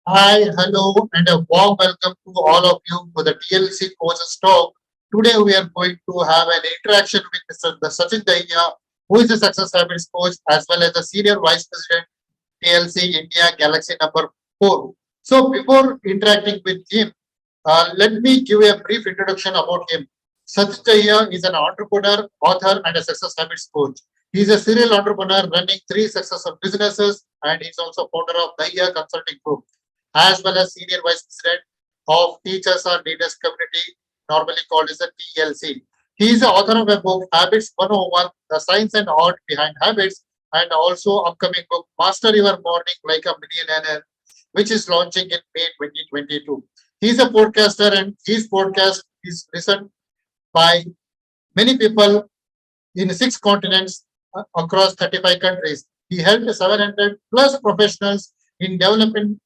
Hi, hello, and a warm welcome to all of you to the TLC Coaches Talk. Today, we are going to have an interaction with Mr. Sachin Dahiya, who is a success habits coach as well as the senior vice president TLC India Galaxy number 4. So, before interacting with him, let me give a brief introduction about him. Sachin Dahiya is an entrepreneur, author, and a success habits coach. He is a serial entrepreneur running three successful businesses, and he's also founder of Dahiya Consulting Group as well as Senior Vice President of Teachers or Leaders Community, normally called as a TLC. He is the author of a book, Habits 101, The Science and Art Behind Habits, and also upcoming book, Master Your Morning Like a Millionaire, which is launching in May 2022. He is a podcaster and his podcast is listened by many people in six continents across 35 countries. He helped 700 plus professionals in developing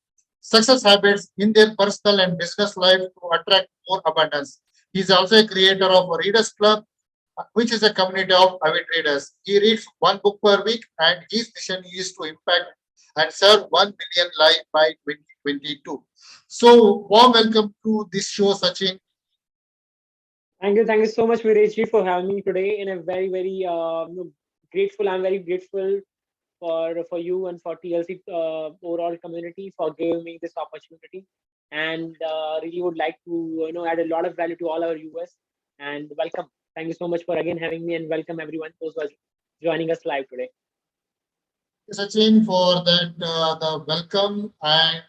success habits in their personal and business life to attract more abundance. He is also a creator of a Readers Club, which is a community of avid readers. He reads one book per week, and his mission is to impact and serve 1 million lives by 2022. So, warm welcome to this show, Sachin. Thank you so much, Virejji, for having me today. In a very grateful. I'm very grateful for you and for TLC overall community for giving me this opportunity, and really would like to add a lot of value to all our viewers. And welcome. Thank you so much for again having me, and welcome everyone who's was joining us live today. Sachin, for that the welcome and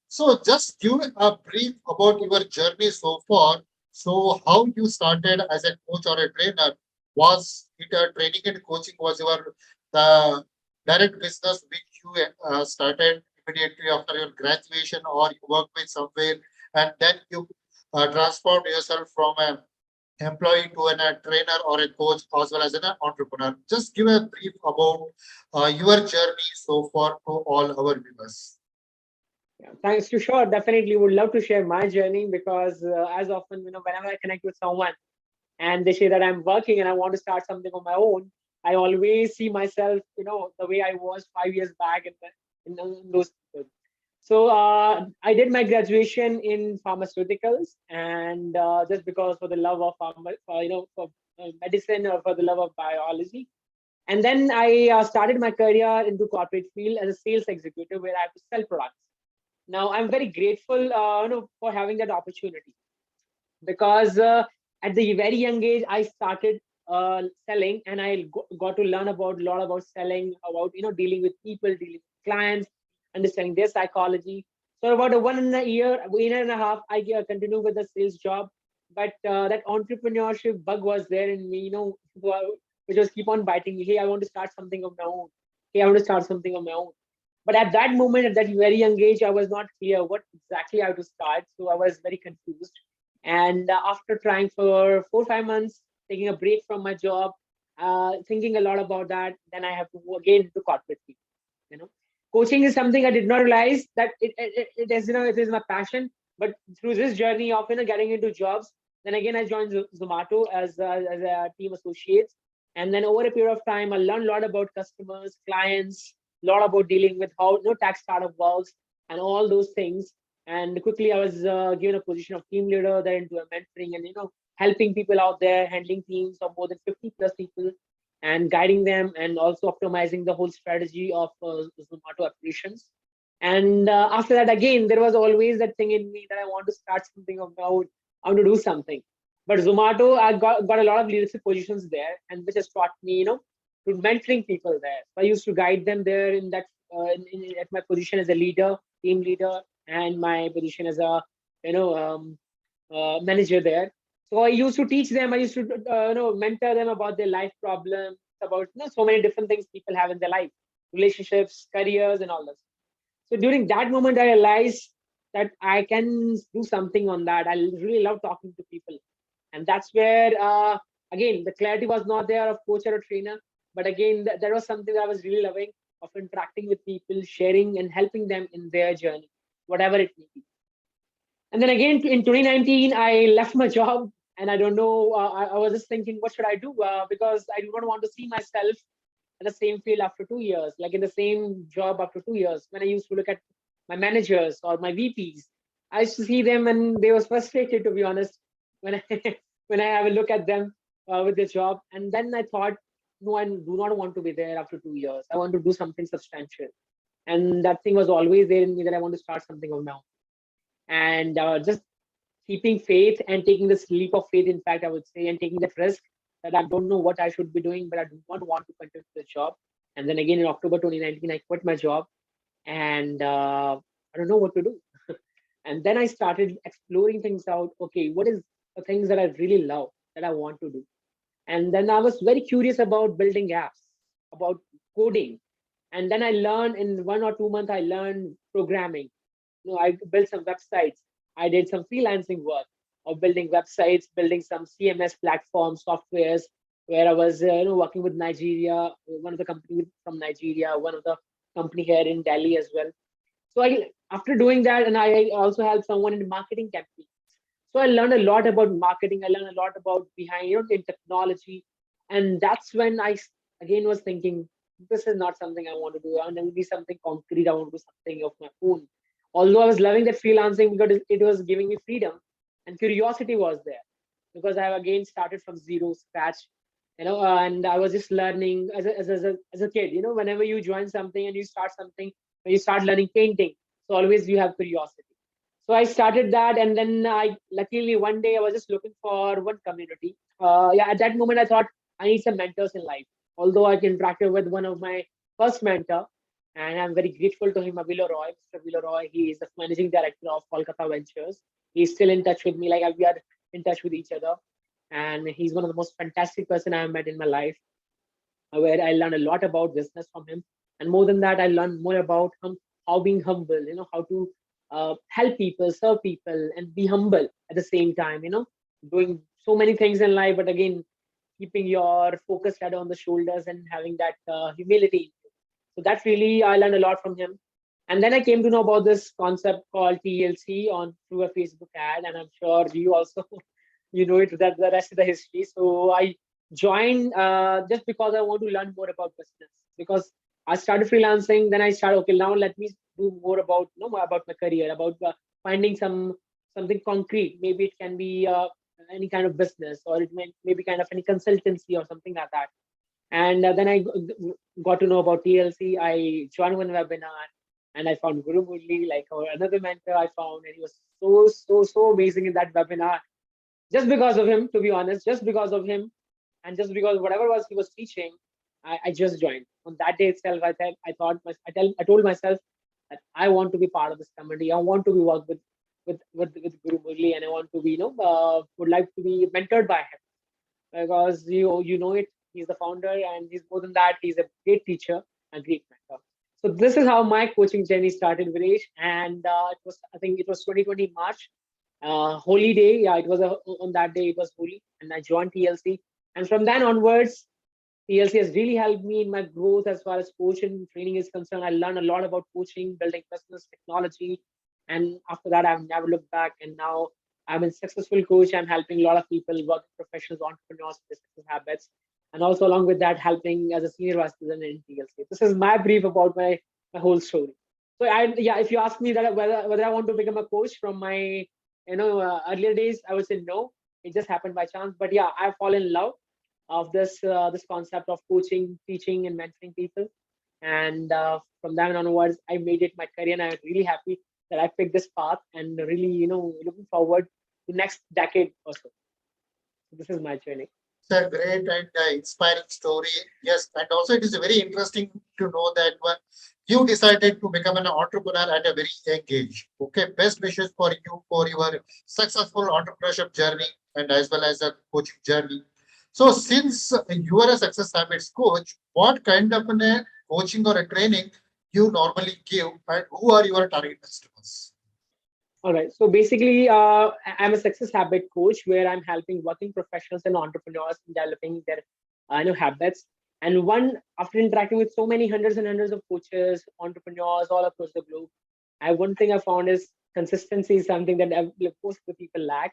so just give a brief about your journey so far. So how you started as a coach or a trainer? Was it a training and coaching? Was your the direct business which you started immediately after your graduation, or you worked with somewhere and then you transformed yourself from a employee to a trainer or a coach as well as an entrepreneur. Just give a brief about your journey so far to all our viewers. Yeah, thanks to sure. Definitely would love to share my journey because as often whenever I connect with someone and they say that I'm working and I want to start something on my own, I always see myself, the way I was 5 years back in those people. So I did my graduation in pharmaceuticals, and just because for the love of for medicine or for the love of biology. And then I started my career into corporate field as a sales executive, where I have to sell products. Now I'm very grateful, for having that opportunity because at the very young age I started selling, and got to learn about a lot about selling, about dealing with people, dealing with clients, understanding their psychology. So about a 1 and a half, I continued with the sales job, but that entrepreneurship bug was there in me, which was keep on biting me. Hey, I want to start something of my own. Hey, I want to start something of my own. But at that moment, at that very young age, I was not clear what exactly I have to start. So I was very confused. And after trying for 4 5 months, taking a break from my job, thinking a lot about that, then I have to go again into corporate field. You know, coaching is something I did not realize that it is it is my passion. But through this journey of getting into jobs, then again I joined Zomato as a team associate, and then over a period of time, I learned a lot about customers, clients, a lot about dealing with how tax startup works and all those things. And quickly, I was given a position of team leader, then into a mentoring and helping people out there, handling teams of more than 50 plus people, and guiding them, and also optimizing the whole strategy of Zomato operations. And after that, again, there was always that thing in me that I want to start something of my own. I want to do something. But Zomato, I got a lot of leadership positions there, and which has taught me, to mentoring people there. So I used to guide them there in that at my position as a leader, team leader, and my position as a you know manager there. So I used to teach them. I used to mentor them about their life problems, about so many different things people have in their life, relationships, careers, and all this. So during that moment, I realized that I can do something on that. I really love talking to people, and that's where again the clarity was not there of coach or a trainer, but again that was something that I was really loving, of interacting with people, sharing and helping them in their journey, whatever it may be. And then again in 2019, I left my job, and I don't know. I was just thinking, what should I do? Because I do not want to see myself in the same field after 2 years, like in the same job after 2 years. When I used to look at my managers or my VPs. I used to see them and they was frustrated, to be honest, when I when I have a look at them with their job. And then I thought, no, I do not want to be there after 2 years. I want to do something substantial. And that thing was always there in me that I want to start something of my own. And just keeping faith and taking this leap of faith, in fact, I would say, and taking that risk that I don't know what I should be doing, but I do not want to continue the job. And then again in October 2019, I quit my job and I don't know what to do. And then I started exploring things out. Okay, what is the things that I really love that I want to do? And then I was very curious about building apps, about coding. And then I learned in 1 or 2 months, I learned programming. I built some websites. I did some freelancing work of building websites, building some CMS platforms, softwares, where I was working with Nigeria, one of the company from Nigeria, one of the company here in Delhi as well. So I, after doing that, and I also helped someone in marketing campaign. So I learned a lot about marketing. I learned a lot about behind, in technology, and that's when again was thinking, this is not something I want to do. I want to be something concrete. I want to do something of my own. Although I was loving that freelancing because it was giving me freedom, and curiosity was there because I have again started from zero scratch, and I was just learning as a kid. Whenever you join something and you start something, when you start learning painting, so always you have curiosity. So I started that, and then I luckily one day I was just looking for one community. Yeah, at that moment I thought I need some mentors in life. Although I interacted with one of my first mentor, and I'm very grateful to him, Avilo Roy. Mr. Avilo Roy, he is the managing director of Kolkata Ventures. He's still in touch with me, like we are in touch with each other, and he's one of the most fantastic person I have met in my life, where I learned a lot about business from him. And more than that, I learned more about how being humble, how to help people, serve people, and be humble at the same time, doing so many things in life, but again, keeping your focus head on the shoulders and having that humility. So that really, I learned a lot from him. And then I came to know about this concept called TLC on through a Facebook ad, and I'm sure you also you know it, that the rest of the history. So I joined just because I want to learn more about business. Because I started freelancing, then I started, okay, now let me do more about more about my career, about finding something concrete. Maybe it can be any kind of business, or it may maybe kind of any consultancy or something like that. And then I got to know about TLC. I joined one webinar, and I found Guru Murli, like or another mentor I found, and he was so amazing in that webinar. Just because of him, to be honest, just because of him, and just because whatever was he was teaching, I just joined. On that day itself, I told myself that I want to be part of this community. I want to be work with Guru Murli, and I want to be would like to be mentored by him because you know it. He's the founder, and he's more than that. He's a great teacher and great mentor. So this is how my coaching journey started, Viresh. And it was, I think it was 2020 March, holy day. Yeah, it was on that day. It was holy, and I joined TLC. And from then onwards, TLC has really helped me in my growth as far as coaching training is concerned. I learned a lot about coaching, building business, technology, and after that, I've never looked back. And now I'm a successful coach. I'm helping a lot of people, working professionals, entrepreneurs, business habits, and also along with that, helping as a senior vice president in TLC. This is my brief about my whole story. So yeah, if you ask me that whether I want to become a coach from my earlier days, I would say no. It just happened by chance. But yeah, I fall in love of this concept of coaching, teaching, and mentoring people. And from then onwards, I made it my career, and I'm really happy that I picked this path, and really, looking forward to next decade or so. So this is my journey. It's a great and inspiring story. Yes, and also it is very interesting to know that when you decided to become an entrepreneur at a very young age. Okay, best wishes for you for your successful entrepreneurship journey and as well as a coaching journey. So, since you are a success habits coach, what kind of a coaching or a training you normally give, and who are your target customers? All right. So basically, I'm a success habit coach where I'm helping working professionals and entrepreneurs in developing their habits. And one, after interacting with so many hundreds and hundreds of coaches, entrepreneurs all across the globe, one thing I found is consistency is something that most of the people lack,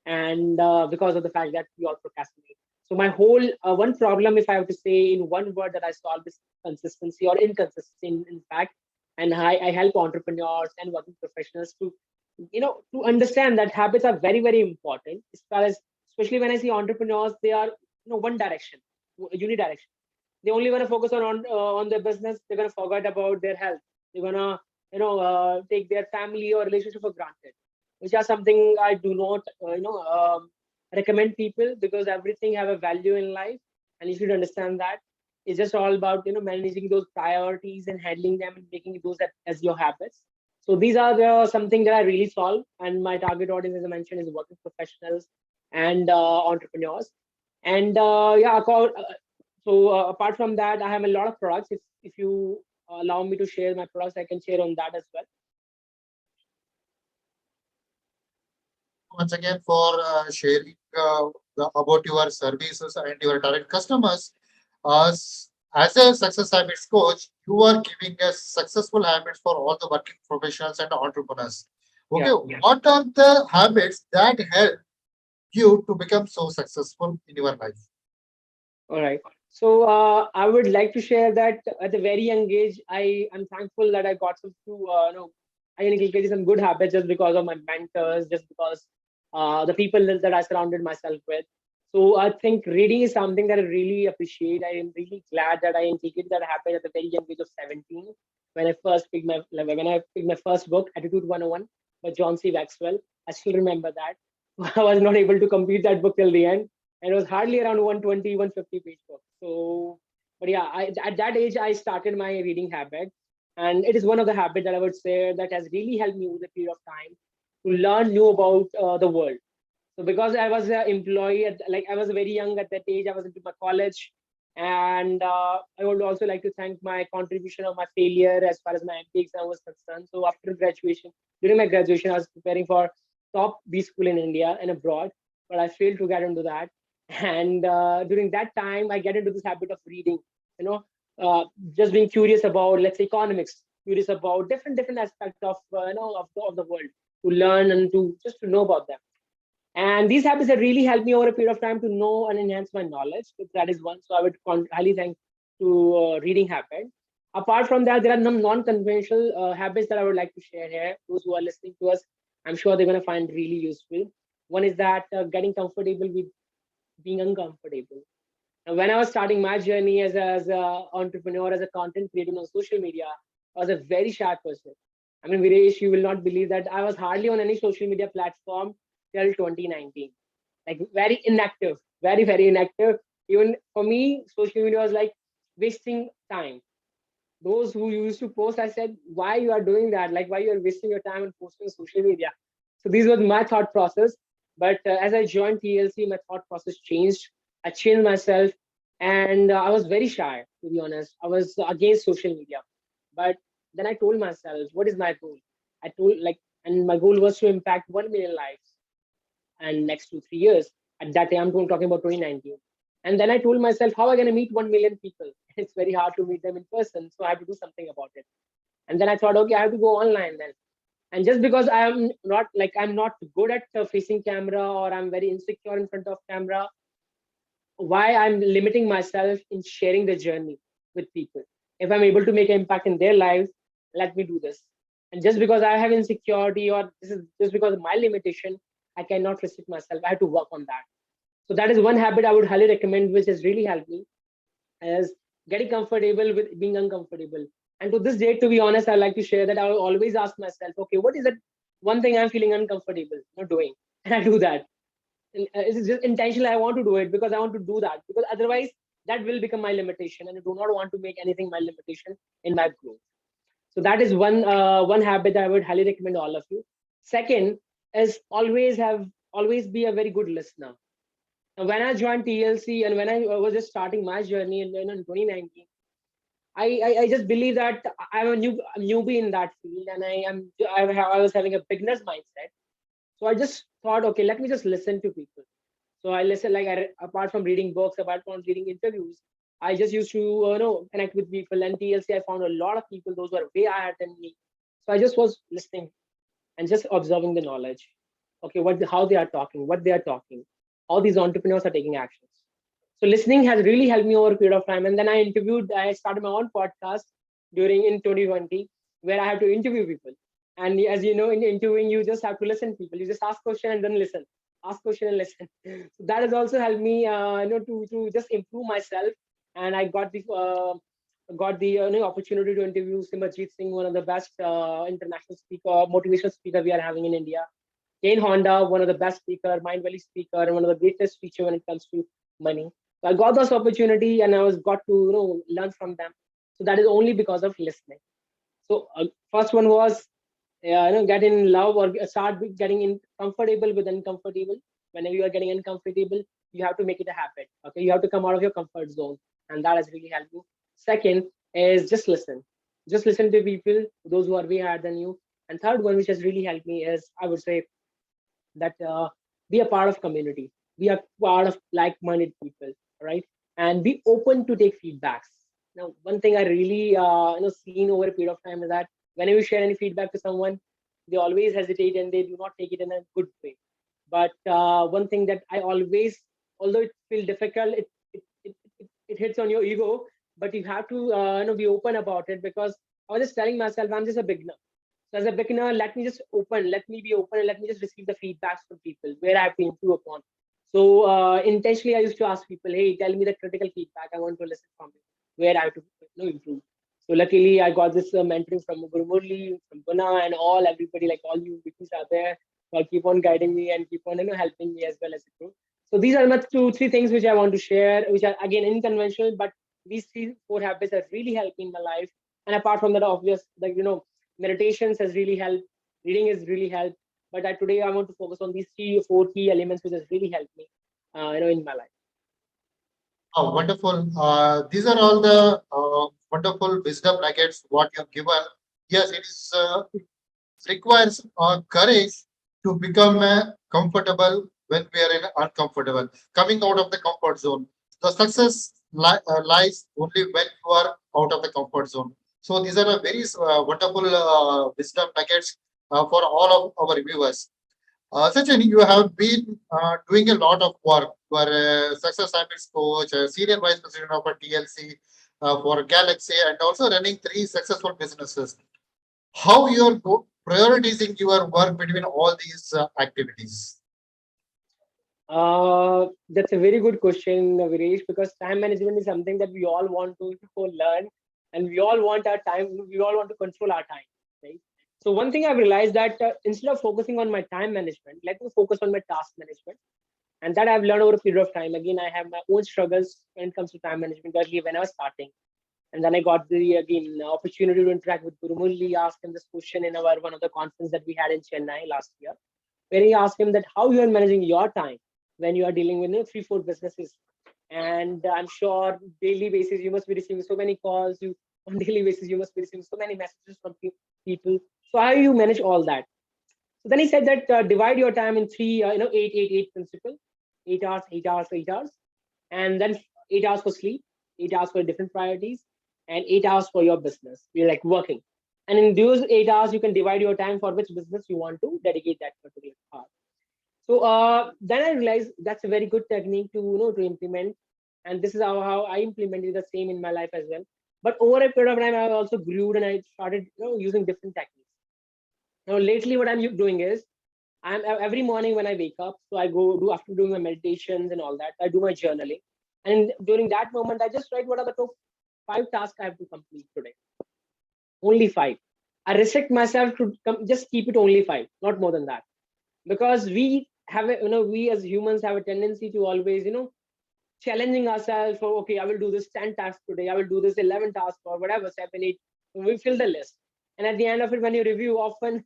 and because of the fact that we all procrastinate. So my whole one problem, if I have to say in one word that I solve, is consistency or inconsistency. In fact, and I help entrepreneurs and working professionals to to understand that habits are very very important, as far as especially when I see entrepreneurs, they are one direction, unidirection. They only want to focus on their business. They're gonna forget about their health. They're gonna take their family or relationship for granted, which are something I do not recommend people, because everything have a value in life, and you should understand that. It's just all about managing those priorities and handling them and making those as your habits. So these are the something that I really solve, and my target audience, as I mentioned, is working professionals and entrepreneurs. And yeah, apart from that, I have a lot of products. If you allow me to share my products, I can share on that as well. Once again for sharing about your services and your direct customers. As a success habits coach, you are giving us successful habits for all the working professionals and entrepreneurs. Okay, Yeah. what are the habits that help you to become so successful in your life? All right. So I would like to share that at a very young age, I am thankful that I got some few, I inculcated some good habits just because of my mentors, just because the people that I surrounded myself with. So I think reading is something that I really appreciate. I am really glad that I inculcated that habit at the very young age of 17, when I first picked my first book, Attitude 101 by John C. Maxwell. I still remember that. I was not able to complete that book till the end, and it was hardly around 120, 150 page book. So but yeah, at that age I started my reading habit, and it is one of the habits that I would say that has really helped me over the period of time to learn new about the world. So because I was an employee like I was very young at that age, I was into my college, and I would also like to thank my contribution of my failure as far as my MP exam was concerned. So after graduation, during my graduation, I was preparing for top B school in India and abroad, but I failed to get into that. And during that time, I get into this habit of reading, you know, uh, just being curious about, let's say, economics, curious about different aspects of of the world, to learn and to just to know about them. And these habits have really helped me over a period of time to know and enhance my knowledge. So that is one. So I would highly thank to reading habit. Apart from that, there are some non-conventional habits that I would like to share here. Those who are listening to us, I'm sure they're going to find really useful. One is that getting comfortable with being uncomfortable. And when I was starting my journey as a entrepreneur, as a content creator on social media, I was a very shy person. I mean, Viresh, you will not believe that I was hardly on any social media platform till 2019. Like very inactive, very inactive. Even for me, social media was like wasting time. Those who used to post, I said, why you are doing that? Like why you are wasting your time and posting on social media? So these was my thought process. But as I joined TLC, my thought process changed. I changed myself, and I was very shy, to be honest. I was against social media. But then I told myself, what is my goal? I told like, and my goal was to impact 1 million lives and next 2 3 years. At that time, I'm talking about 2019. And then I told myself, how am I going to meet 1 million people? It's very hard to meet them in person, so I have to do something about it. And then I thought, okay, I have to go online then. And just because I'm not good at facing camera, or I'm very insecure in front of camera, why I'm limiting myself in sharing the journey with people? If I'm able to make an impact in their lives, let me do this. And just because I have insecurity, or this is just because of my limitation, I cannot restrict myself. I have to work on that. So that is one habit I would highly recommend, which has really helped me, is getting comfortable with being uncomfortable. And to this day, to be honest, I like to share that I will always ask myself, okay, what is that one thing I'm feeling uncomfortable not doing? And I do that. And, it's just intentionally I want to do it because I want to do that. Because otherwise, that will become my limitation, and I do not want to make anything my limitation in my growth. So that is one habit I would highly recommend all of you. Second is always be a very good listener. Now, when I joined TLC and when I was just starting my journey in 2019, I just believe that I'm a newbie in that field, and I was having a beginner's mindset. So I just thought, okay, let me just listen to people. So I listen, like apart from reading books, apart from reading interviews, I just used to connect with people. And TLC, I found a lot of people, those who are way higher than me. So I just was listening and just observing the knowledge. Okay, how they are talking, what they are talking, how these entrepreneurs are taking actions. So listening has really helped me over a period of time. And then I started my own podcast during in 2020, where I have to interview people. And as you know, in interviewing, you just have to listen people. You just ask question and then listen. Ask question and listen. So that has also helped me, to just improve myself. And I got the opportunity to interview Simajit Singh, one of the best international speaker, motivational speaker we are having in India. Kane Honda, one of the best speaker, Mind Valley speaker, and one of the greatest speaker when it comes to money. So I got this opportunity, and I was got to learn from them. So that is only because of listening. So first one was get in love or start getting in comfortable with uncomfortable. Whenever you are getting uncomfortable, you have to make it a habit. Okay, you have to come out of your comfort zone, and that has really helped you. Second is just listen. Just listen to people, those who are way higher than you. And third one, which has really helped me, is I would say that be a part of community, be a part of like-minded people, right? And be open to take feedbacks. Now, one thing I really seen over a period of time is that whenever you share any feedback to someone, they always hesitate and they do not take it in a good way. But one thing that I always, although it feels difficult, it hits on your ego, but you have to be open about it, because I was just telling myself I'm just a beginner. So as a beginner, let me be open and let me just receive the feedbacks from people where I have to improve upon. So intentionally, I used to ask people, hey, tell me the critical feedback. I want to listen from you where I have to improve. So luckily, I got this mentoring from Guru Murli, from Guna, and everybody, like all you people are there. So I'll keep on guiding me and keep on helping me as well as it grows. So these are my two, three things which I want to share, which are again unconventional, but these three, four habits have really helped me in my life. And apart from that, obvious, like meditations has really helped, reading has really helped. But today I want to focus on these three or four key elements which has really helped me, in my life. Oh, wonderful. These are all the wonderful wisdom nuggets what you've given. Yes, it requires courage to become comfortable when we are in uncomfortable, coming out of the comfort zone. The success lies only when you are out of the comfort zone. So these are a very wonderful wisdom nuggets for all of our viewers. Sachin, you have been doing a lot of work. You are a success habits coach, a senior vice president of a TLC for Galaxy, and also running three successful businesses. How you are prioritizing your work between all these activities? That's a very good question, Viresh, because time management is something that we all want to learn, and we all want our time. We all want to control our time, right? So one thing I've realized that instead of focusing on my time management, let me focus on my task management, and that I've learned over a period of time. Again, I have my own struggles when it comes to time management. Earlier, when I was starting, and then I got the again opportunity to interact with Guru Murli, asked him this question in our one of the conference that we had in Chennai last year, where he asked him that how you are managing your time when you are dealing with three, four businesses. And I'm sure daily basis you must be receiving so many calls. You on daily basis you must be receiving so many messages from people. So how you manage all that? So then he said that divide your time in three, 8, 8, 8 principle, 8 hours, 8 hours, 8 hours, and then 8 hours for sleep, 8 hours for different priorities, and 8 hours for your business. You're like working. And in those 8 hours, you can divide your time for which business you want to dedicate that particular hour. So then I realized that's a very good technique to to implement, and this is how I implemented the same in my life as well. But over a period of time, I also grew and I started using different techniques. Now lately, what I'm doing is I'm every morning when I wake up, so I go do after doing my meditations and all that, I do my journaling, and during that moment, I just write what are the top 5 tasks I have to complete today. Only five. I restrict myself to just keep it only five, not more than that, because we have we as humans have a tendency to always challenging ourselves for, okay, I will do this 10 tasks today, I will do this 11 tasks or whatever, 7, 8. We fill the list, and at the end of it, when you review, often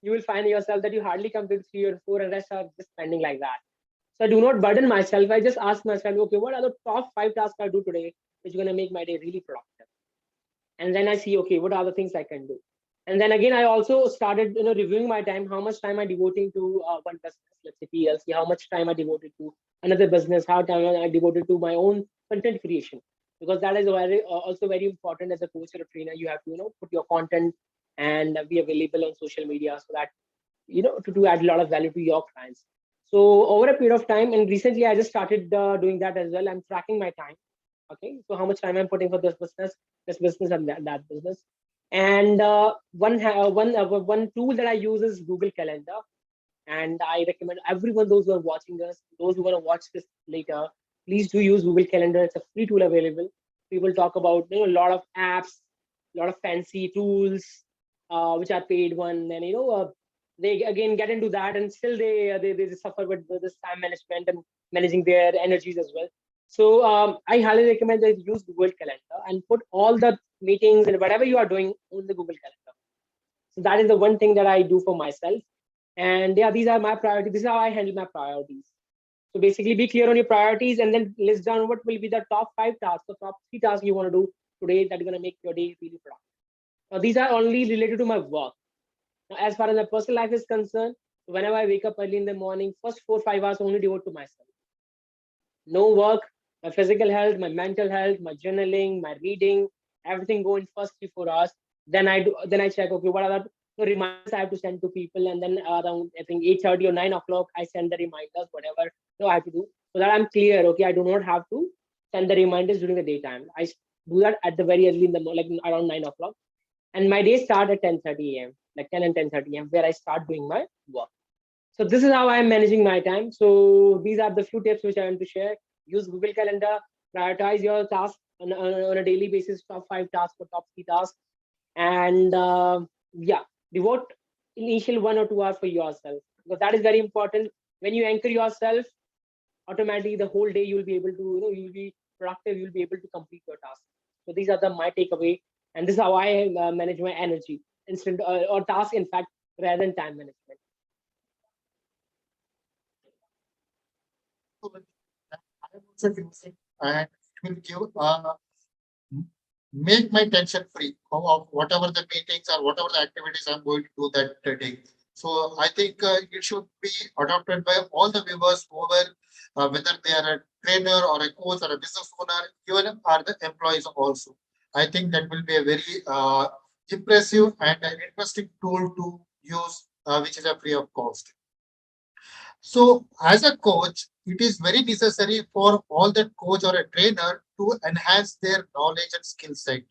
you will find yourself that you hardly complete 3 or 4, and rest are just pending like that. So I do not burden myself. I just ask myself, okay, what are the top 5 tasks I do today, which is going to make my day really productive? And then I see, okay, what are the things I can do? And then again, I also started reviewing my time, how much time I devoting to one business, let's say PLC, how much time I devoted to another business, how time I devoted to my own content creation, because that is very, also very important as a coach or a trainer. You have to put your content and be available on social media, so that to add a lot of value to your clients. So over a period of time, and recently I just started doing that as well. I'm tracking my time. Okay, so how much time I'm putting for this business, and that business. And one tool that I use is Google Calendar, and I recommend everyone, those who are watching us, those who want to watch this later, please do use Google Calendar. It's a free tool available. People talk about a lot of apps, a lot of fancy tools, which are paid one, and they again get into that, and still they suffer with this time management and managing their energies as well. So I highly recommend that you use Google Calendar and put all the meetings and whatever you are doing on the Google Calendar. So that is the one thing that I do for myself. And yeah, these are my priorities. This is how I handle my priorities. So basically, be clear on your priorities and then list down what will be the top 5 tasks or top 3 tasks you want to do today that are going to make your day really productive. Now, these are only related to my work. Now, as far as my personal life is concerned, whenever I wake up early in the morning, first 4 5 hours only devote to myself. No work, my physical health, my mental health, my journaling, my reading, everything go in first 3 4 hours. Then I check, okay, what are the reminders I have to send to people, and then around I think 8:30 or 9 o'clock I send the reminders, whatever I have to do, so that I'm clear. Okay, I do not have to send the reminders during the daytime. Do that at the very early in the morning, like around 9 o'clock, and my day start at 10:30 a.m. like 10 and 10:30 a.m. where I start doing my work. So this is how I'm managing my time. So these are the few tips which I want to share. Use Google Calendar, prioritize your tasks on a daily basis, top 5 tasks or top 3 tasks. And yeah, devote initial 1 or 2 hours for yourself, because that is very important. When you anchor yourself, automatically the whole day you'll be able to, you'll be productive, you'll be able to complete your task. So these are my takeaway. And this is how I manage my energy, instant or task, in fact, rather than time management. So I am also using, and it will give make my tension free of whatever the meetings or whatever the activities I'm going to do that day. So I think it should be adopted by all the viewers, whoever, whether they are a trainer or a coach or a business owner, even are the employees also. I think that will be a very impressive and an interesting tool to use, which is a free of cost. So, as a coach, it is very necessary for all the coach or a trainer to enhance their knowledge and skill set.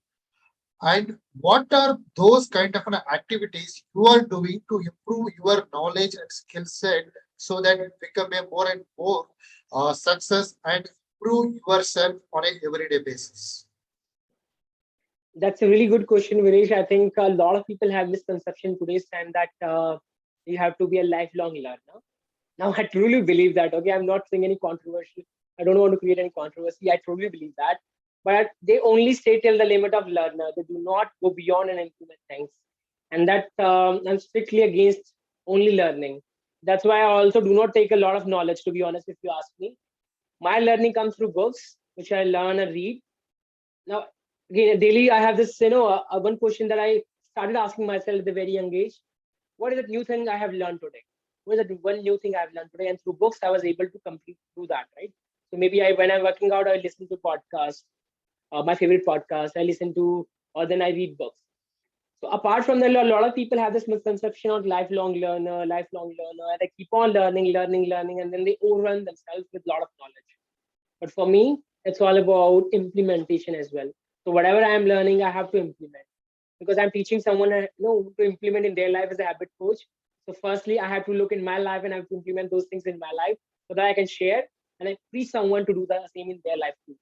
And what are those kind of activities you are doing to improve your knowledge and skill set so that it become a more and more success and improve yourself on a everyday basis? That's a really good question, Viresh. I think a lot of people have misconception today's time that you have to be a lifelong learner. Now, I truly believe that. Okay, I'm not saying any controversial. I don't want to create any controversy. I truly believe that. But they only stay till the limit of learner. They do not go beyond and implement things. And that I'm strictly against only learning. That's why I also do not take a lot of knowledge, to be honest, if you ask me. My learning comes through books, which I learn and read. Now, again, daily I have this, one question that I started asking myself at the very young age. What is the new thing I have learned today? What is the one new thing I've learned today? And through books, I was able to complete do that, right? So maybe when I'm working out, I listen to podcasts, my favorite podcast. I listen to, or then I read books. So apart from that, a lot of people have this misconception of lifelong learner. They keep on learning, and then they overrun themselves with a lot of knowledge. But for me, it's all about implementation as well. So whatever I am learning, I have to implement, because I'm teaching someone to implement in their life as a habit coach. So firstly, I have to look in my life and I have to implement those things in my life so that I can share and I teach someone to do the same in their life too.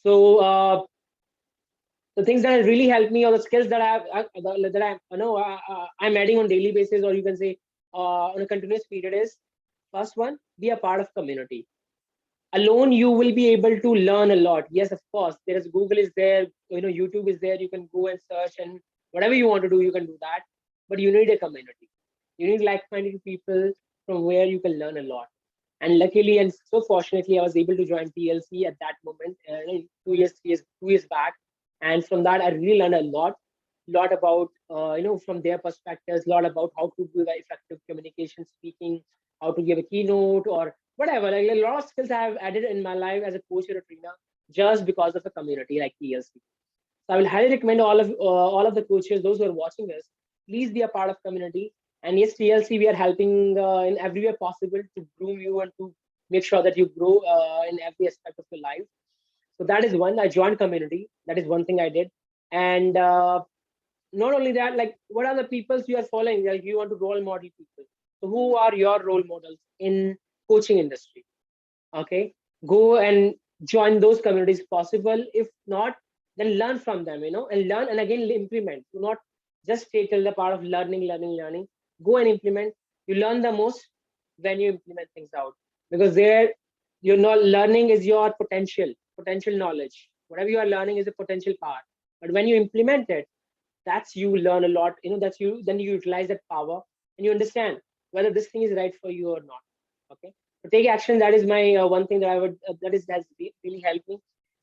So the things that really help me, or the skills that I'm adding on daily basis, or you can say on a continuous period, is first one, be a part of community. Alone you will be able to learn a lot. Yes, of course, there is Google is there, YouTube is there, you can go and search, and whatever you want to do, you can do that. But you need a community, you need like-minded people from where you can learn a lot. And luckily and so fortunately, I was able to join TLC at that moment, 2 years back. And from that, I really learned a lot about from their perspectives, a lot about how to do the effective communication speaking, how to give a keynote or whatever. Like a lot of skills I have added in my life as a coach or a trainer just because of a community like TLC. So I will highly recommend all of the coaches, those who are watching us, please be a part of community. And yes, TLC, we are helping in every way possible to groom you and to make sure that you grow in every aspect of your life. So that is one. I joined community. That is one thing I did. And not only that, like what are the peoples you are following? Like you want to role model people. So who are your role models in coaching industry? Okay, go and join those communities possible. If not, then learn from them, and learn and again implement. Do not just stay till the part of learning. Go and implement. You learn the most when you implement things out, because there you're not learning is your potential knowledge. Whatever you are learning is a potential part, but when you implement it, that's you learn a lot. That's you then you utilize that power and you understand whether this thing is right for you or not. Okay, so take action. That is my one thing that I would that's really helped me.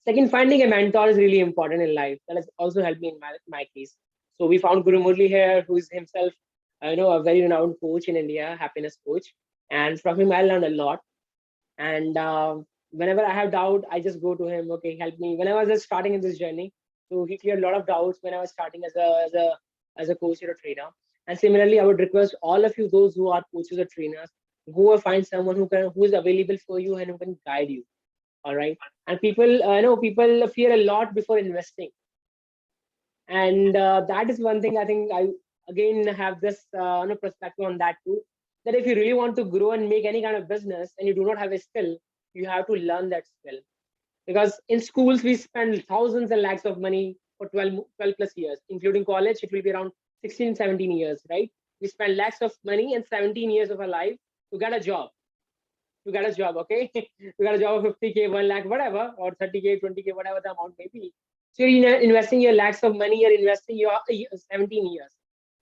Second, finding a mentor is really important in life. That has also helped me in my case. So we found Guru Murli here, who is himself a very renowned coach in India, happiness coach, and from him I learned a lot. And whenever I have doubt, I just go to him. Okay, help me. When I was just starting in this journey, so he cleared a lot of doubts when I was starting as a coach or a trainer. And similarly, I would request all of you, those who are coaches or trainers, go and find someone who is available for you and who can guide you. All right. And people, I know people fear a lot before investing, and that is one thing I think I again have this perspective on that too. That if you really want to grow and make any kind of business and you do not have a skill, you have to learn that skill. Because in schools we spend thousands and lakhs of money for 12 plus years, including college. It will be around 16 17 years, right? We spend lakhs of money and 17 years of our life to get a job. Okay? You got a job of 50K, 1 lakh, whatever, or 30K, 20K, whatever the amount may be. So you're investing your lakhs of money, you're investing your 17 years.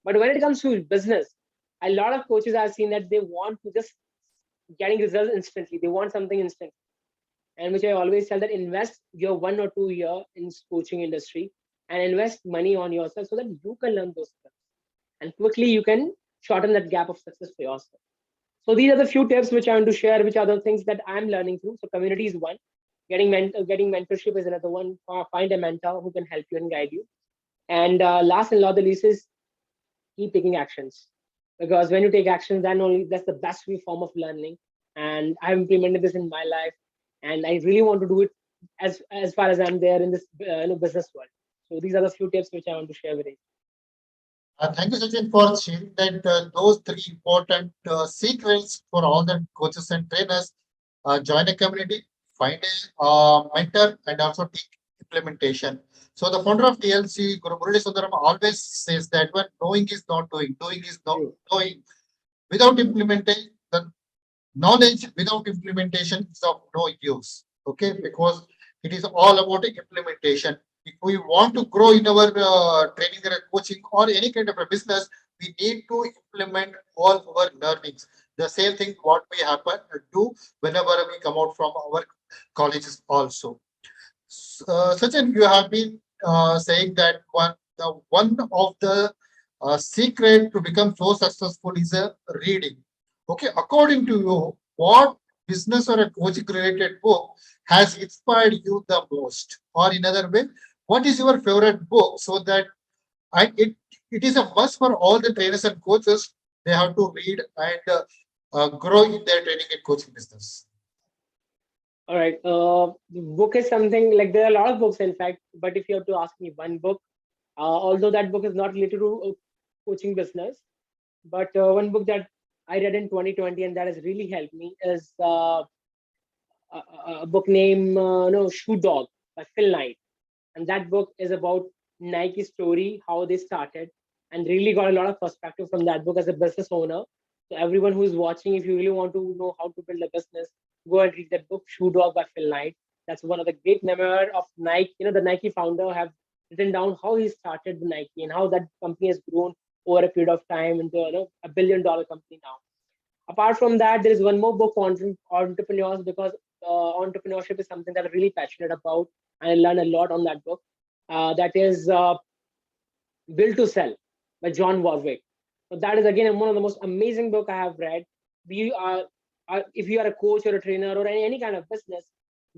But when it comes to business, a lot of coaches I've seen that they want to just getting results instantly. They want something instant. And which I always tell that invest your 1 or 2 year in coaching industry and invest money on yourself so that you can learn those skills. And quickly you can shorten that gap of success for yourself. So these are the few tips which I want to share, which are the things that I'm learning through. So community is one. Getting mentorship is another one. Find a mentor who can help you and guide you. And last and not the least is keep taking actions. Because when you take actions, then only that's the best form of learning. And I've implemented this in my life, and I really want to do it as far as I'm there in this business world. So these are the few tips which I want to share with you. Thank you, Sachin, for sharing that those three important secrets for all the coaches and trainers. Join a community, find a mentor, and also take implementation. So the founder of TLC, Guru Murali Sundaram, always says that when knowing is not doing, doing is not True. knowing. Without implementing, the knowledge without implementation is of no use. Okay, because it is all about implementation. If we want to grow in our training or coaching or any kind of a business, we need to implement all our learnings. The same thing what we happen to do whenever we come out from our colleges also. Sachin, you have been saying that one of the secret to become so successful is reading. Okay, according to you, what business or a coaching related book has inspired you the most? Or in other way, what is your favorite book? So that it is a must for all the trainers and coaches. They have to read and grow in their training and coaching business. All right. The book is something like there are a lot of books, in fact, but if you have to ask me one book, although that book is not related to coaching business, but one book that I read in 2020 and that has really helped me is a book named no Shoe Dog by Phil Knight, and that book is about Nike story, how they started, and really got a lot of perspective from that book as a business owner. So everyone who is watching, if you really want to know how to build a business, go and read that book, Shoe Dog by Phil Knight. That's one of the great memoir of Nike. The Nike founder have written down how he started the Nike and how that company has grown over a period of time into $1 billion company now. Apart from that, there is one more book on entrepreneurs, because entrepreneurship is something that I'm really passionate about, and I learn a lot on that book. That is Build to Sell by John Warwick. So that is again one of the most amazing book I have read. We are if you are a coach or a trainer or any kind of business,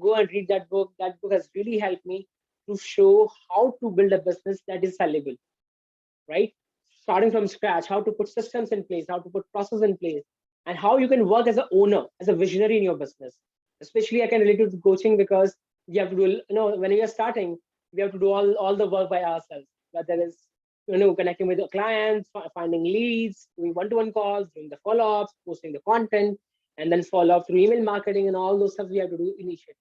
go and read that book. That book has really helped me to show how to build a business that is sellable, right? Starting from scratch, how to put systems in place, how to put process in place, and how you can work as an owner, as a visionary in your business. Especially, I can relate to coaching because you have to do, when we are starting, we have to do all the work by ourselves. Whether it's connecting with the clients, finding leads, doing one-to-one calls, doing the follow-ups, posting the content, and then follow up through email marketing and all those stuff we have to do initially.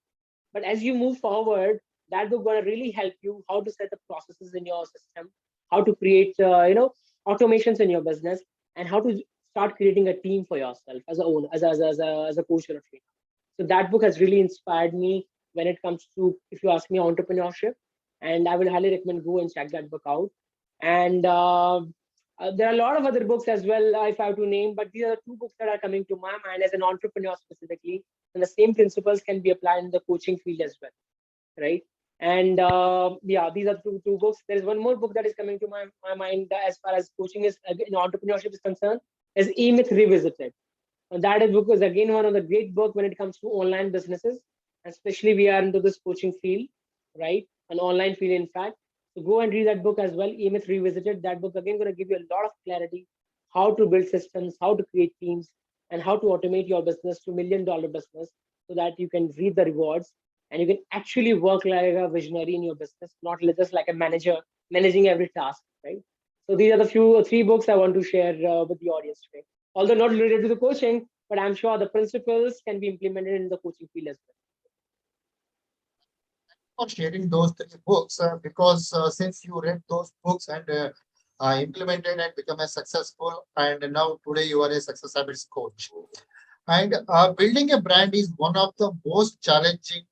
But as you move forward, that book going to really help you how to set the processes in your system, how to create, automations in your business, and how to start creating a team for yourself as a owner, as a coach or a trainer. So that book has really inspired me when it comes to, if you ask me, entrepreneurship. And I would highly recommend go and check that book out. And there are a lot of other books as well, if I have to name, but these are the two books that are coming to my mind as an entrepreneur specifically. And the same principles can be applied in the coaching field as well, right? And yeah, these are two books. There is one more book that is coming to my mind as far as coaching is, entrepreneurship is concerned, is E-Myth Revisited. And that is book is again one of the great book when it comes to online businesses, especially we are into this coaching field, right? An online field, in fact. So go and read that book as well. E-Myth Revisited. That book again going to give you a lot of clarity, how to build systems, how to create teams, and how to automate your business to $1 million business, so that you can reap the rewards and you can actually work like a visionary in your business, not just like a manager managing every task, right? So these are the few three books I want to share with the audience today. Although not related to the coaching, but I'm sure the principles can be implemented in the coaching field as well. For sharing those three books because since you read those books and implemented and become a successful, and now today you are a success habits coach. And building a brand is one of the most challenging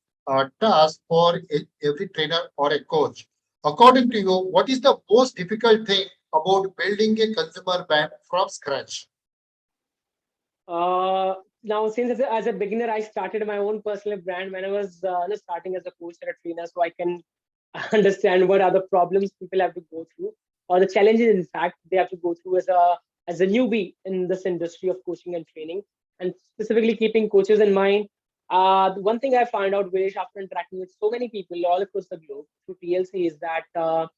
tasks for every trainer or a coach. According to you, what is the most difficult thing about building a consumer brand from scratch? Now, since as a beginner, I started my own personal brand when I was starting as a coach and a trainer, so I can understand what are the problems people have to go through, or the challenges, in fact, they have to go through as a newbie in this industry of coaching and training, and specifically keeping coaches in mind. The one thing I found out, Viresh, after interacting with so many people all across the globe through TLC, is that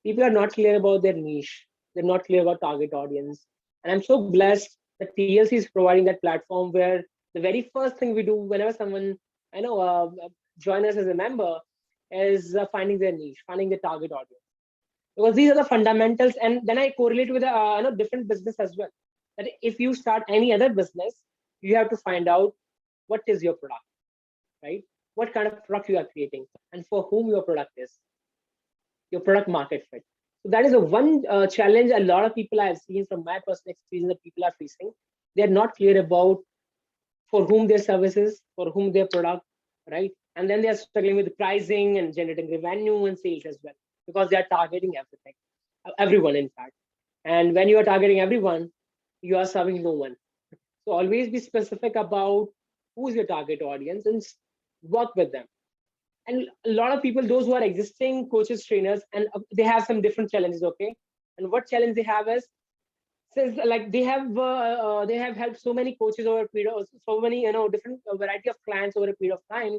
people are not clear about their niche. They're not clear about target audience. And I'm so blessed that TLC is providing that platform where the very first thing we do whenever someone I know join us as a member is finding their niche, finding their target audience. Because these are the fundamentals, and then I correlate with different business as well. That if you start any other business, you have to find out what is your product, right? What kind of product you are creating, and for whom your product is, your product market fit. So that is a one challenge a lot of people I have seen from my personal experience that people are facing. They are not clear about for whom their services, for whom their product, right? And then they are struggling with pricing and generating revenue and sales as well, because they are targeting everything, everyone, in fact. And when you are targeting everyone, you are serving no one. So always be specific about who is your target audience and work with them. And a lot of people, those who are existing coaches, trainers, and they have some different challenges. Okay, and what challenge they have is, since like they have helped so many coaches over a period of so many different variety of clients over a period of time.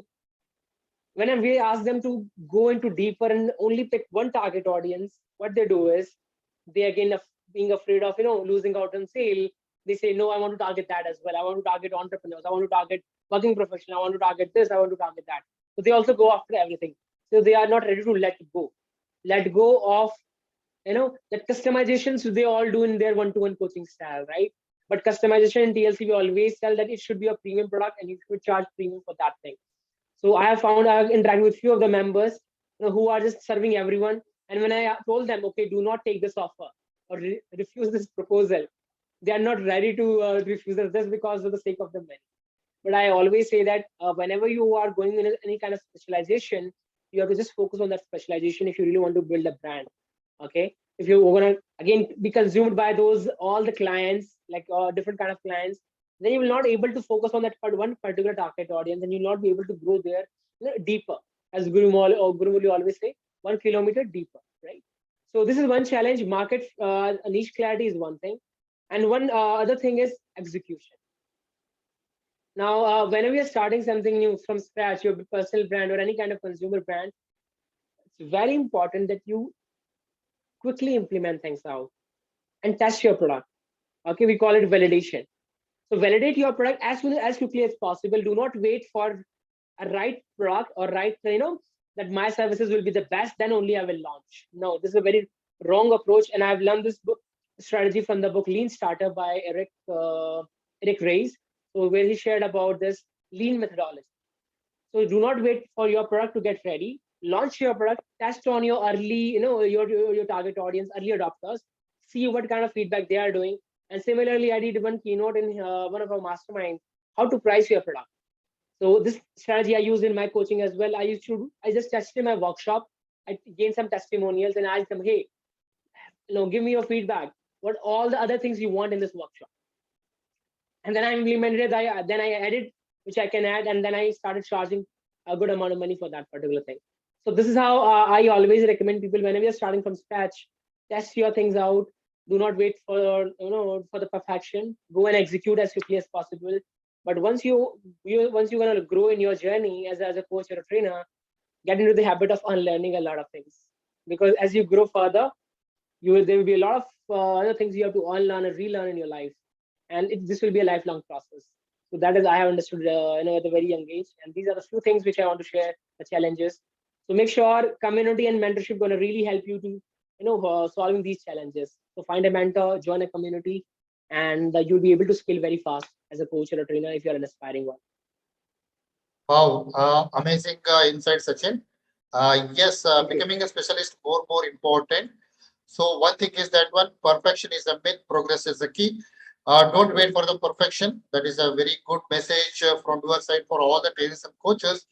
When we ask them to go into deeper and only pick one target audience, what they do is they again being afraid of losing out on sale. They say, no, I want to target that as well. I want to target entrepreneurs. I want to target working professional. I want to target this. I want to target that. So they also go after everything. So they are not ready to let go of that customizations they all do in their one-to-one coaching style, right? But customization in TLC, we always tell that it should be a premium product and you should charge premium for that thing. So I have found I have interacted with few of the members who are just serving everyone. And when I told them, okay, do not take this offer or refuse this proposal, they are not ready to refuse it just because of the sake of the money. But I always say that whenever you are going in any kind of specialization, you have to just focus on that specialization if you really want to build a brand. Okay, if you're going to again be consumed by those all the clients, like different kind of clients, then you will not able to focus on that one particular target audience, and you'll not be able to grow there deeper, as Guru will always say, 1 kilometer deeper, right? So this is one challenge. Market niche clarity is one thing, and one other thing is execution. Now, whenever you're starting something new from scratch, your personal brand or any kind of consumer brand, it's very important that you quickly implement things out and test your product. Okay, we call it validation. So validate your product as soon as quickly as possible. Do not wait for a right product or right, that my services will be the best, then only I will launch. No, this is a very wrong approach. And I've learned this book strategy from the book Lean Starter by Eric Reyes. So where he shared about this lean methodology. So do not wait for your product to get ready. Launch your product, test on your early, your target audience, early adopters, see what kind of feedback they are doing. And similarly, I did one keynote in one of our masterminds, how to price your product. So this strategy I use in my coaching as well. I just tested in my workshop. I gained some testimonials and asked them, hey, give me your feedback. What all the other things you want in this workshop? And then I implemented it. Then I added which I can add, and then I started charging a good amount of money for that particular thing. So this is how I always recommend people whenever you're starting from scratch, test your things out. Do not wait for for the perfection. Go and execute as quickly as possible. But once you're gonna grow in your journey as a coach or a trainer, get into the habit of unlearning a lot of things, because as you grow further, there will be a lot of other things you have to unlearn and relearn in your life, and this will be a lifelong process. So that is I have understood at a very young age, and these are the few things which I want to share, the challenges. So make sure community and mentorship going to really help you to solving these challenges. So find a mentor, join a community, and you'll be able to scale very fast as a coach or a trainer if you're an aspiring one. Wow, amazing insight, Sachin. Yes, Thank you. becoming a specialist more important. So one thing is that one perfection is a myth, progress is the key. Don't wait for the perfection. That is a very good message from your side for all the trainers and coaches.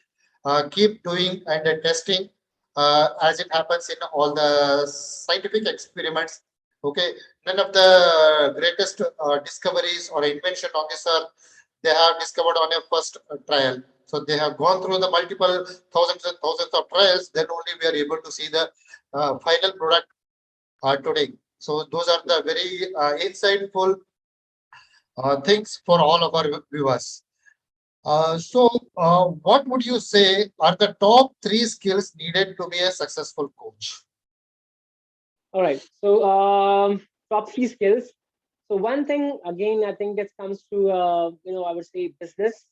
Keep doing and testing as it happens in all the scientific experiments. Okay, none of the greatest discoveries or invention on this earth they have discovered on a first trial. So they have gone through the multiple thousands and thousands of trials. Then only we are able to see the final product today. So those are the very insightful things for all of our viewers. What would you say are the top three skills needed to be a successful coach? All right. So top three skills. So one thing again, I think that comes to I would say business.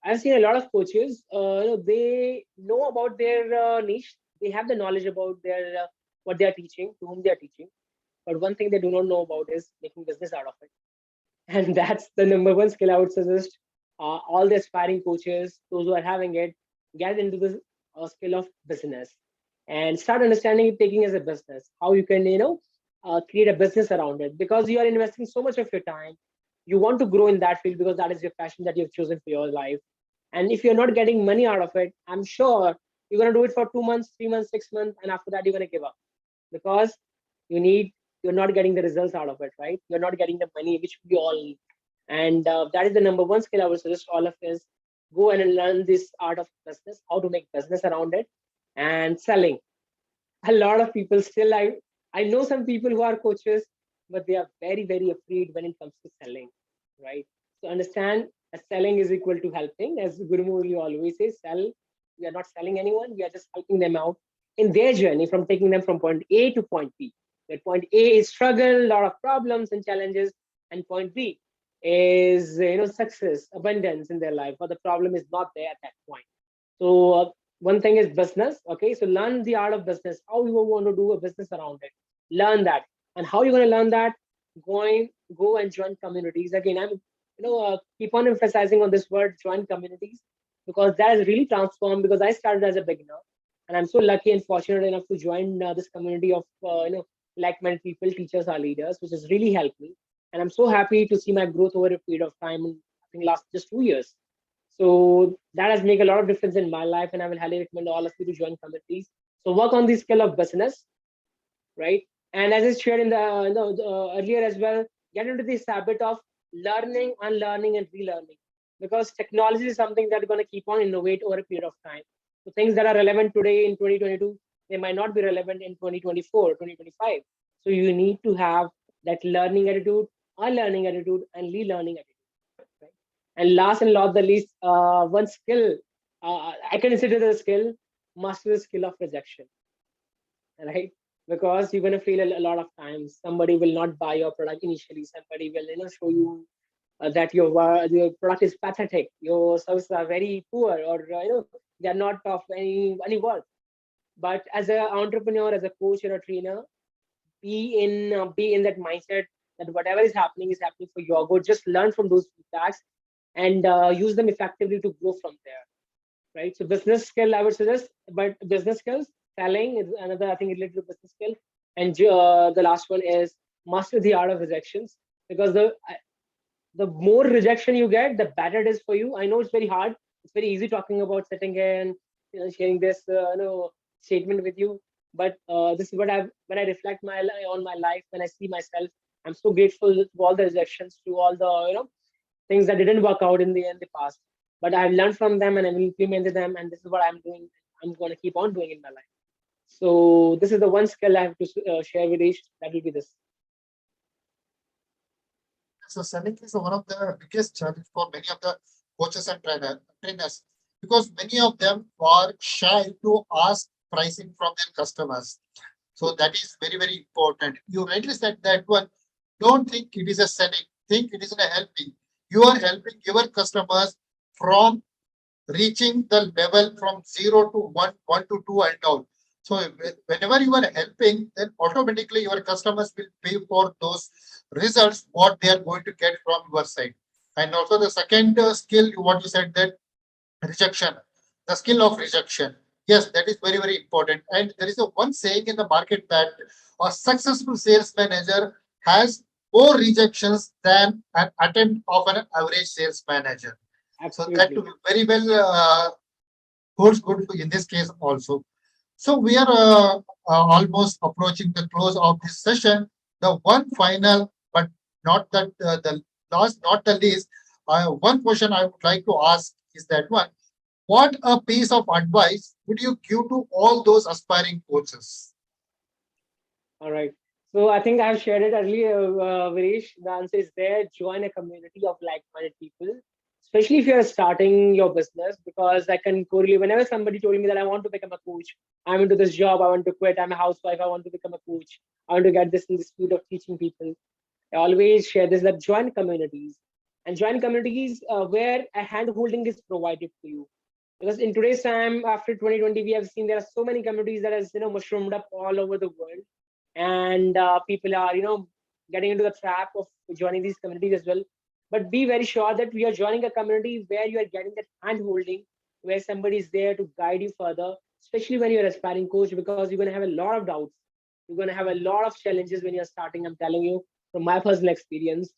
I've seen a lot of coaches. They know about their niche. They have the knowledge about their what they are teaching, to whom they are teaching. But one thing they do not know about is making business out of it. And that's the number one skill I would suggest all the aspiring coaches, those who are having it, get into the skill of business and start understanding it, taking as a business, how you can create a business around it, because you are investing so much of your time. You want to grow in that field because that is your passion that you've chosen for your life. And if you're not getting money out of it, I'm sure you're going to do it for 2 months, 3 months, 6 months, and after that you're going to give up, because you need you're not getting the results out of it, right? You're not getting the money which we all need. And that is the number one skill I would suggest all of us go and learn this art of business, how to make business around it. And selling, a lot of people still, I know some people who are coaches, but they are very very afraid when it comes to selling, right? So understand that selling is equal to helping. As Guru Murli always says, sell, we are not selling anyone, we are just helping them out in their journey from taking them from point A to point B. That point A is struggle, a lot of problems and challenges, and point B is success, abundance in their life, but the problem is not there at that point. So one thing is business. Okay, so learn the art of business, how you want to do a business around it. Learn that. And how you're going to learn that? Going Go and join communities. Again, I'm keep on emphasizing on this word, join communities, because that has really transformed, because I started as a beginner, and I'm so lucky and fortunate enough to join this community of like-minded people, teachers, our leaders, which has really helped me. And I'm so happy to see my growth over a period of time in, I think, last just 2 years. So that has made a lot of difference in my life, and I will highly recommend all of you to join communities. So work on the skill of business, right? And as I shared in earlier as well, get into this habit of learning, unlearning, and relearning, because technology is something that's going to keep on innovate over a period of time. So things that are relevant today in 2022, they might not be relevant in 2024, 2025. So you need to have that learning attitude, unlearning attitude, and relearning attitude. Right? And last and not the least, one skill I consider the skill, master the skill of rejection, right? Because you're gonna feel a lot of times somebody will not buy your product initially. Somebody will show you that your product is pathetic, your services are very poor, or they are not of any worth. But as an entrepreneur, as a coach or a trainer, be in that mindset that whatever is happening for your good. Just learn from those feedbacks and use them effectively to grow from there, right? So business skill, I would suggest, but business skills, selling is another, I think, related to business skill. And the last one is master the art of rejections, because the more rejection you get, the better it is for you. I know it's very hard. It's very easy talking about sitting here and sharing this statement with you. But this is what I've when I reflect on my life, when I see myself, I'm so grateful to all the rejections, to all the things that didn't work out in the past. But I've learned from them and I've implemented them, and this is what I'm doing. I'm going to keep on doing in my life. So this is the one skill I have to share with each. That will be this. So selling is one of the biggest challenge for many of the coaches and trainers because many of them are shy to ask pricing from their customers. So that is very, very important. You rightly said that one. Don't think it is a selling. Think it is a helping. You are helping your customers from reaching the level from 0 to 1, 1 to 2 and down. So whenever you are helping, then automatically your customers will pay for those results, what they are going to get from your side. And also the second skill, what you said that rejection, the skill of rejection. Yes, that is very, very important. And there is a one saying in the market that a successful sales manager has more rejections than an attempt of an average sales manager. So that Absolutely. will be very well good in this case also. So we are almost approaching the close of this session. The one final, but not that the last, not the least, one question I would like to ask is that one, what a piece of advice would you give to all those aspiring coaches? All right. So I think I've shared it earlier, Viresh. The answer is there. Join a community of like-minded people, especially if you're starting your business, because I can correlate. Whenever somebody told me that I want to become a coach, I'm into this job, I want to quit, I'm a housewife, I want to become a coach, I want to get this in the speed of teaching people. I always share this that join communities and join communities where a hand holding is provided to you. Because in today's time, after 2020, we have seen there are so many communities that has mushroomed up all over the world, and people are getting into the trap of joining these communities as well. But be very sure that we are joining a community where you are getting that hand holding, where somebody is there to guide you further, especially when you're aspiring coach, because you're going to have a lot of doubts, you're going to have a lot of challenges when you're starting. I'm telling you from my personal experience.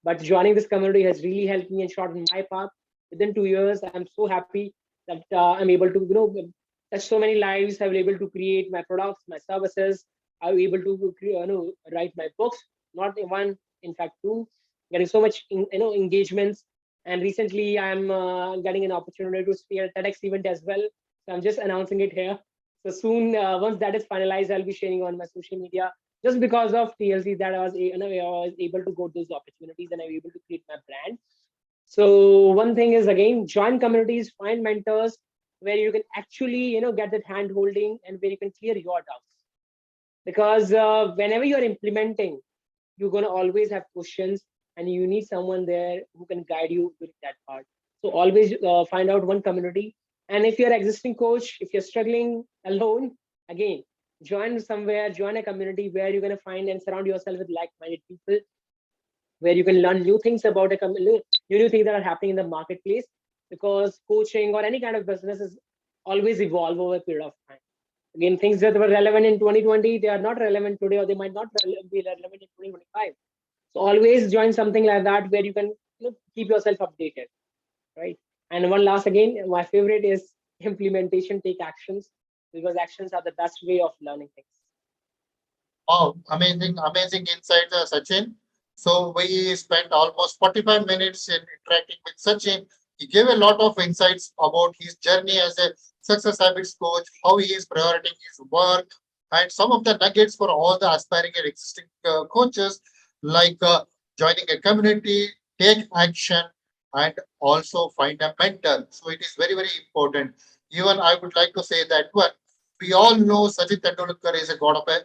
But joining this community has really helped me and shortened my path. Within 2 years, I'm so happy that I'm able to touch so many lives. I'm able to create my products, my services. I'm able to write my books, not in one, in fact two, getting so much engagements. And recently, I'm getting an opportunity to speak at a TEDx event as well. So I'm just announcing it here. So soon, once that is finalized, I'll be sharing on my social media. Just because of TLC, that I was able to go to those opportunities and I'm able to create my brand. So one thing is, again, join communities, find mentors where you can actually get that hand holding and where you can clear your doubts. Because whenever you're implementing, you're going to always have questions, and you need someone there who can guide you during that part. So always find out one community. And if you're an existing coach, if you're struggling alone, again, join somewhere, join a community where you're going to find and surround yourself with like-minded people, where you can learn new things about new things that are happening in the marketplace. Because coaching or any kind of business is always evolve over a period of time. Again, things that were relevant in 2020, they are not relevant today, or they might not be relevant in 2025. So always join something like that where you can keep yourself updated, right? And one last, again, my favorite is implementation. Take actions, because actions are the best way of learning things. Wow, amazing, amazing insight, Sachin. So we spent almost 45 minutes in interacting with Sachin. He gave a lot of insights about his journey as a success habits coach, how he is prioritizing his work, and some of the nuggets for all the aspiring and existing coaches, like joining a community, take action, and also find a mentor. So it is very, very important. Even I would like to say that one, we all know Sachin Tendulkar is a god of a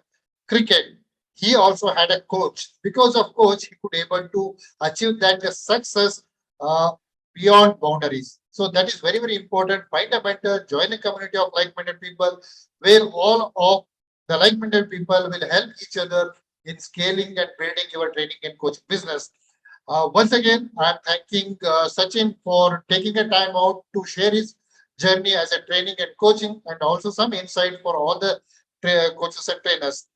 cricket. He also had a coach. Because of coach, he could able to achieve that success uh, beyond boundaries. So that is very, very important. Find a mentor, join a community of like-minded people, where all of the like-minded people will help each other in scaling and building your training and coaching business. Once again, I'm thanking Sachin for taking a time out to share his journey as a training and coaching, and also some insight for all the coaches and trainers.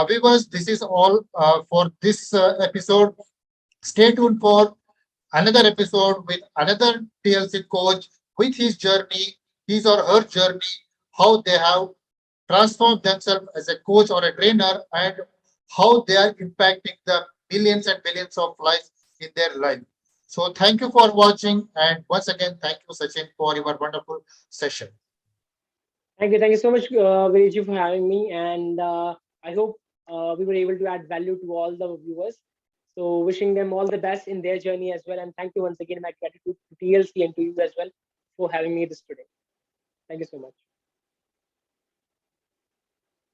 Because this is all for this episode. Stay tuned for another episode with another TLC coach with his journey, his or her journey, how they have transformed themselves as a coach or a trainer, and how they are impacting the millions and billions of lives in their life. So, thank you for watching, and once again, thank you, Sachin, for your wonderful session. Thank you so much, Viriji, for having me. And I hope we were able to add value to all the viewers. So, wishing them all the best in their journey as well. And thank you once again. My gratitude to TLC and to you as well for having me this today. Thank you so much.